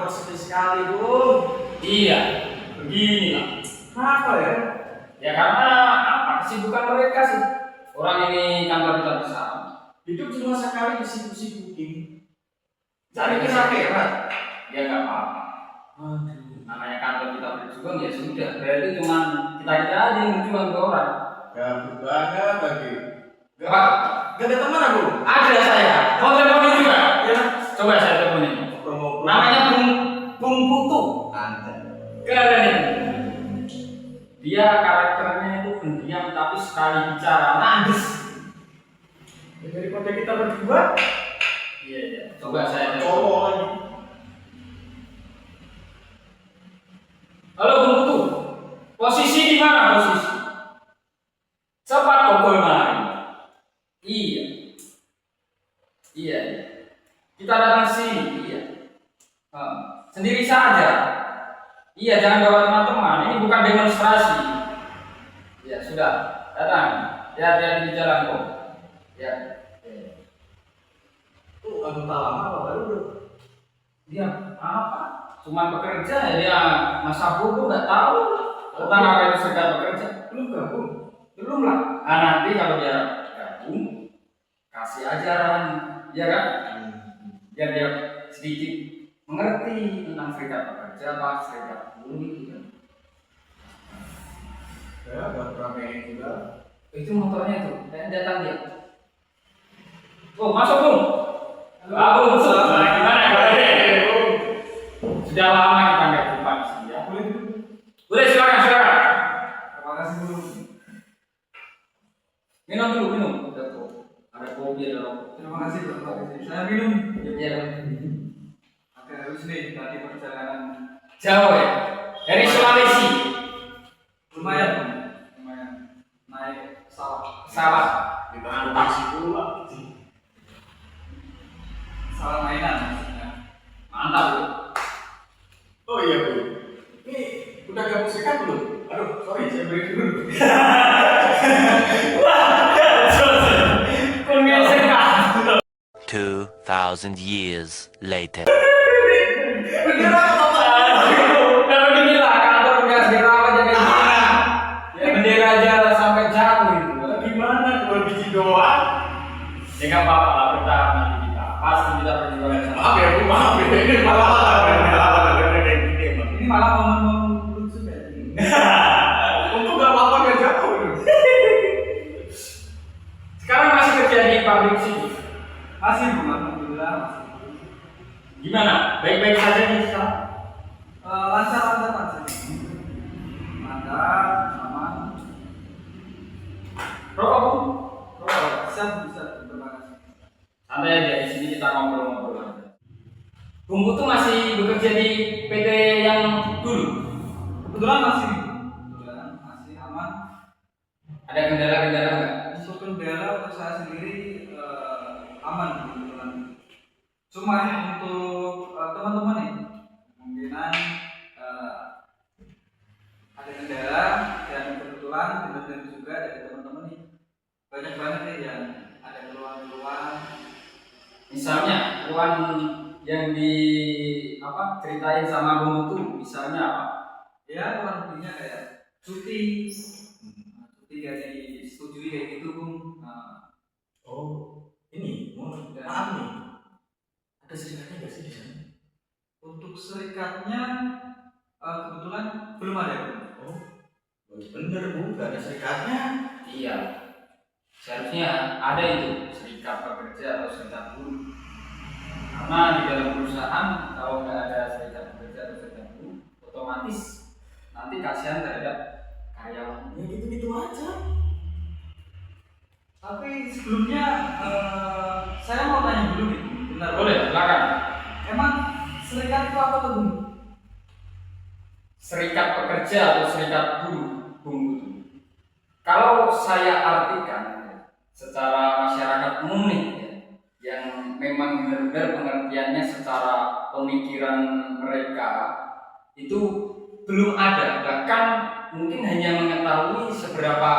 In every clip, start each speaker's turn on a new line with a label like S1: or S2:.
S1: kok sepi sekali, Bung.
S2: Iya, beginilah.
S1: Kenapa ya?
S2: Ya karena apa? Kesibukan mereka sih. Orang ini kantor kita besar.
S1: Hidup cuma sekali disibuk-sibukin.
S2: Cari
S1: Cari akhirat.
S2: Ya nggak apa-apa.
S1: Aduh.
S2: Namanya kantor kita berjuang ya sudah. Berarti cuma kita aja yang berjuang ke orang.
S1: Gabut banget lagi.
S2: Pak,
S1: Gak ada teman aku.
S2: ada saya. Mau teleponin juga?
S1: Ya.
S2: Coba saya teleponin. Namanya Bung Putu.
S1: Anda.
S2: Keren ini. Dia karakternya itu pendiam tapi sekali bicara nangis.
S1: Ya, daripada kita berdua.
S2: Iya iya. Coba saya
S1: Cowok
S2: telepon.
S1: lagi.
S2: Halo Bung Putu. Posisi di mana posisi? Cepat kau mari. Iya. Iya. Iya. Kita datang sini. Iya. Sendiri saja. Iya, jangan bawa teman-teman. Ini bukan demonstrasi. Ya sudah, datang. Hati-hati di jalan kok. Ya.
S1: Tuh, anggota lama apa baru bro?
S2: Dia apa? Cuman bekerja ya dia masa bodoh nggak tahu. Tentang apa itu serikat bekerja.
S1: Belum gabung.
S2: Belum lah. Nah, nanti kalau dia gabung, kasih ajaran, ya kan? Biar dia sedikit mengerti tentang serikat pekerja, apa serikat buruh itu kan.
S1: Ya, gak pernah pengen juga.
S2: Itu motornya itu, dan datang dia. Oh, masuk Bung. Bung, gimana kabarnya? Sudah lama kita nggak jumpa di sini ya. Boleh silakan.
S1: Terima kasih bro.
S2: Minum dulu, minum. Ada kopi, ada rokok.
S1: Terima kasih bro. Saya minum.
S2: Ya.
S1: Oke, harus nih tadi perjalanan
S2: Jauh ya. Dari Sulawesi.
S1: lumayan. Naik
S2: Sawah.
S1: Kita produksi pula. Salah mainan maksudnya.
S2: Mantap bro.
S1: Oh iya bro. Ini udah gabung serikat belum? Aduh, sorry saya break dulu.
S2: Punya sekat.
S3: 2,000 years later.
S1: Beneran apa?
S2: Nah beginilah kantor udah dirawat jadi gimana? Ya bendera aja sampai jatuh itu.
S1: Gimana? 2 biji doang?
S2: Ya nggak apa-apa lah, bertahap nanti kita. Pasti kita perjuangan sama.
S1: Maaf ya, Bu, maaf ya. Ini malah kayak gini emang.
S4: Ini malah momen-momen lucu ya.
S1: Untung gak apa-apa gak jatuh.
S2: Sekarang masih kerja di pabrik sini.
S4: Masih Bu, alhamdulillah masih.
S2: Gimana? Baik-baik saja nih sekarang?
S4: Lancar aja. Lancar, aman.
S2: Rokok Bung?
S4: Bisa, terima kasih.
S2: Santai aja, di sini kita ngobrol-ngobrol aja. Bung Putu masih bekerja di PT yang dulu?
S4: Kebetulan masih aman.
S2: Ada kendala-kendala nggak?
S4: Untuk kendala untuk saya sendiri aman kebetulan. Cuma untuk teman-teman nih, kemungkinan ada kendala dan kebetulan benar juga dari teman-teman nih banyak banget nih yang ada keluhan-keluhan.
S2: Misalnya, keluhan yang ceritain sama Bung Putu, misalnya apa?
S4: Ya kurang lebihnya kayak cuti gak disetujui kayak gitu Bung.
S1: Oh, ini maaf nih. Ada serikatnya nggak sih di sana?
S4: Untuk serikatnya kebetulan belum ada Bung.
S1: Oh, bener Bu, nggak ada serikatnya.
S2: Iya, seharusnya ada itu serikat pekerja atau serikat buruh. Karena di dalam perusahaan kalau nggak ada serikat pekerja atau serikat buruh, otomatis nanti kasihan terhadap karyawan.
S1: Ya gitu-gitu aja.
S4: Tapi sebelumnya saya mau tanya dulu nih, bentar.
S2: Boleh, silakan.
S4: Emang serikat itu apa tuh Bung?
S2: Serikat pekerja atau serikat buruh, Bung Putu. Kalau saya artikan secara masyarakat umum nih, yang memang benar-benar pengertiannya secara pemikiran mereka itu belum ada, bahkan mungkin hanya mengetahui seberapa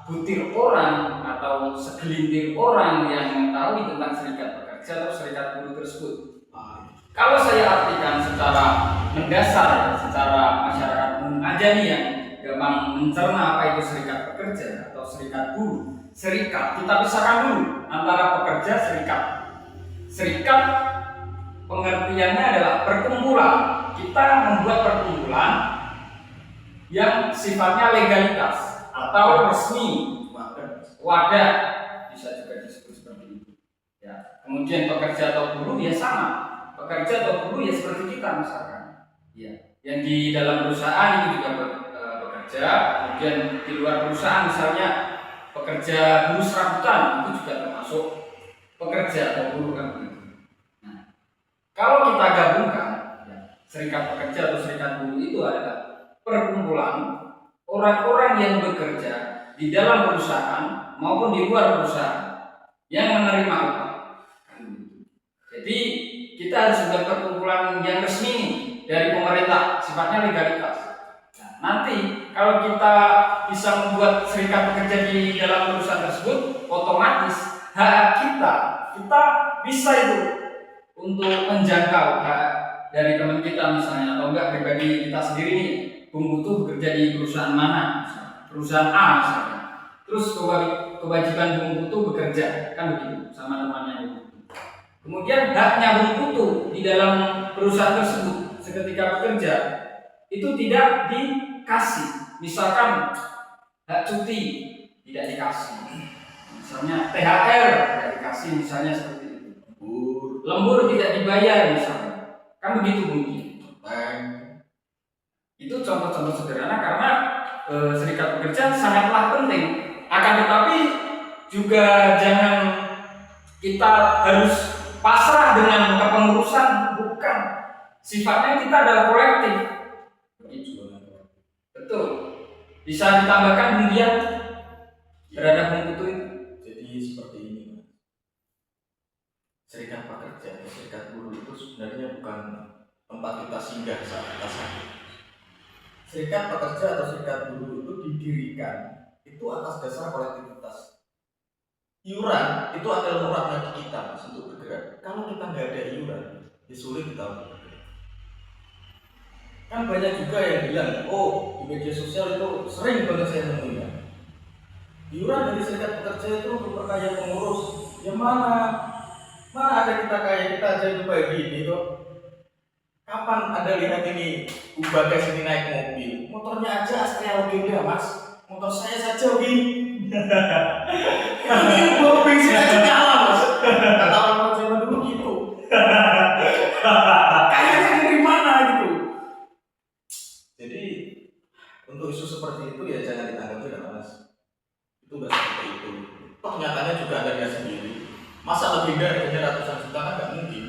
S2: butir orang atau segelintir orang yang mengetahui tentang serikat pekerja atau serikat buruh tersebut. Kalau saya artikan secara mendasar, ya, secara masyarakat umum aja nih yang gampang mencerna apa itu serikat pekerja atau serikat buruh. Serikat, kita pisahkan dulu antara pekerja serikat. Serikat pengertiannya adalah perkumpulan. Kita membuat perkumpulan yang sifatnya legalitas atau resmi, wadah bisa juga disebut seperti itu. Ya. Kemudian pekerja atau buruh ya sama. Pekerja atau buruh ya seperti kita misalkan. Ya. Yang di dalam perusahaan itu juga bekerja, kemudian di luar perusahaan misalnya pekerja buruh serabutan itu juga termasuk pekerja atau buruh kan begitu. Nah, kalau kita gabungkan ya, serikat pekerja atau serikat buruh itu adalah perkumpulan orang-orang yang bekerja di dalam perusahaan maupun di luar perusahaan yang menerima upah. Jadi kita harus membuat perkumpulan yang resmi dari pemerintah, sifatnya legalitas. Nah, nanti kalau kita bisa membuat serikat pekerja di dalam perusahaan tersebut, otomatis hak kita bisa itu untuk menjangkau hak dari teman kita misalnya, atau enggak pribadi kita sendiri nih. Bung Putu bekerja di perusahaan mana? Perusahaan A misalnya. Terus kewajiban Bung Putu bekerja, kan begitu, sama temannya Bung Putu. Kemudian haknya Bung Putu di dalam perusahaan tersebut seketika bekerja itu tidak dikasih. Misalkan hak cuti tidak dikasih. Misalnya THR tidak dikasih, misalnya seperti itu. Lembur tidak dibayar misalnya. Kan begitu mungkin. Itu contoh-contoh sederhana karena serikat pekerja sangatlah penting. Akan tetapi juga jangan kita harus pasrah dengan kepengurusan, bukan. Sifatnya kita adalah kolektif. Betul. Bisa ditambahkan kemudian terhadap Bung Putu itu.
S1: Jadi seperti ini, serikat pekerja atau serikat buruh itu sebenarnya bukan tempat kita singgah saat kita sakit. Serikat pekerja atau serikat buruh itu didirikan itu atas dasar kolektivitas. Iuran itu adalah urat nadi kita Mas, untuk bergerak. Kalau kita nggak ada iuran, ya sulit kita bergerak. Kan banyak juga yang bilang, oh di media sosial itu sering banget saya nemuin. Iuran dari serikat pekerja itu untuk perkaya pengurus. Yang mana ada kita kaya, kita aja lupa gini kok. Kapan Anda lihat ini Bagas ini naik mobil? Motornya aja Astrea Legenda Mas. Motor saya saja begini. Ini bawa bensin aja kalah Mas. Kata orang zaman dulu gitu. Kayaknya dari mana gitu. Jadi untuk isu seperti itu ya jangan ditanggapi dengan Mas. Itu nggak seperti itu. Toh nyatanya juga ada dia sendiri. Masa Legenda harganya ratusan juta kan nggak mungkin.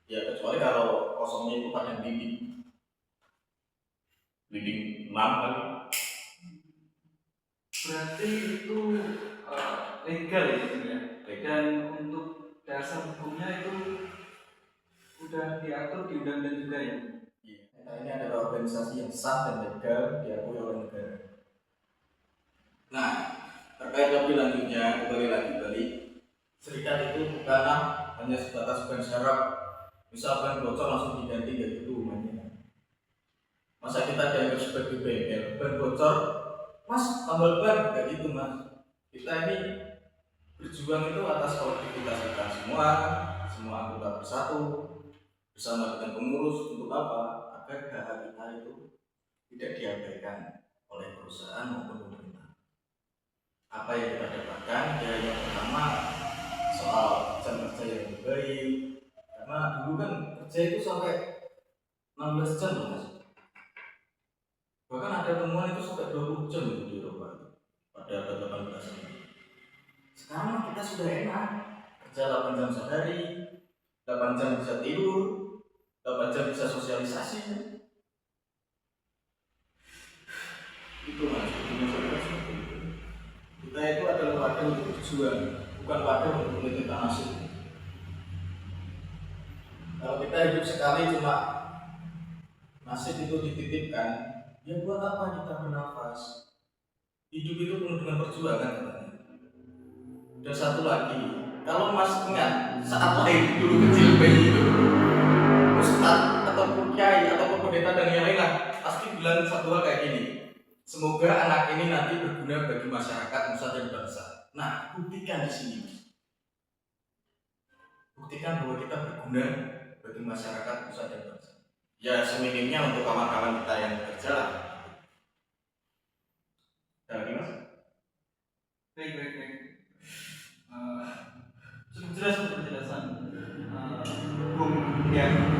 S1: Ya kecuali kalau kosongnya itu pada leading 6 kali.
S4: Berarti itu legal ya sebenarnya. Dan untuk dasar hukumnya itu udah diatur di undang-undang juga ya.
S1: Nah, ini adalah organisasi yang sah dan legal diakui oleh negara. Nah, terkait lebih lanjutnya kembali lagi balik, serikat itu bukanlah hanya sebatas ban serep. Misal ban bocor langsung diganti gitu rumahnya. Masa kita dianggap sebagai bengkel, ban bocor, Mas tambal ban, kayak gitu Mas. Kita ini berjuang itu atas kolektivitas kita semua anggota bersatu bersama dengan pengurus untuk apa? Agar hak kita itu tidak diabaikan oleh perusahaan maupun pemerintah. Apa yang kita dapatkan? Ya yang pertama soal jam kerja yang lebih baik. Karena dulu kan kerja itu sampai 16 jam loh Mas. Bahkan ada temuan itu sampai 20 jam itu di Eropa pada abad 18 ini. Sekarang kita sudah enak, kerja 8 jam sehari, 8 jam bisa tidur, 8 jam bisa sosialisasi. Itu Mas, kita itu adalah wadah untuk berjuang, bukan wadah untuk menentukan nasib. Kalau kita hidup sekali cuma nasib itu dititipkan, ya buat apa kita bernafas? Hidup itu penuh dengan perjuangan. Dan satu lagi, kalau Mas ingat saat lahir dulu kecil bayi itu, ustadz ataupun kiai ataupun pendeta dan yang lain lah pasti bilang satu hal kayak gini. Semoga anak ini nanti berguna bagi masyarakat, nusa dan bangsa. Nah, buktikan di sini. Buktikan bahwa kita berguna bagi masyarakat, nusa dan bangsa. Ya seminimnya untuk kawan-kawan kita yang bekerja lah. Dan lagi mas?
S4: Baik. Cukup jelas untuk penjelasan Bung ya.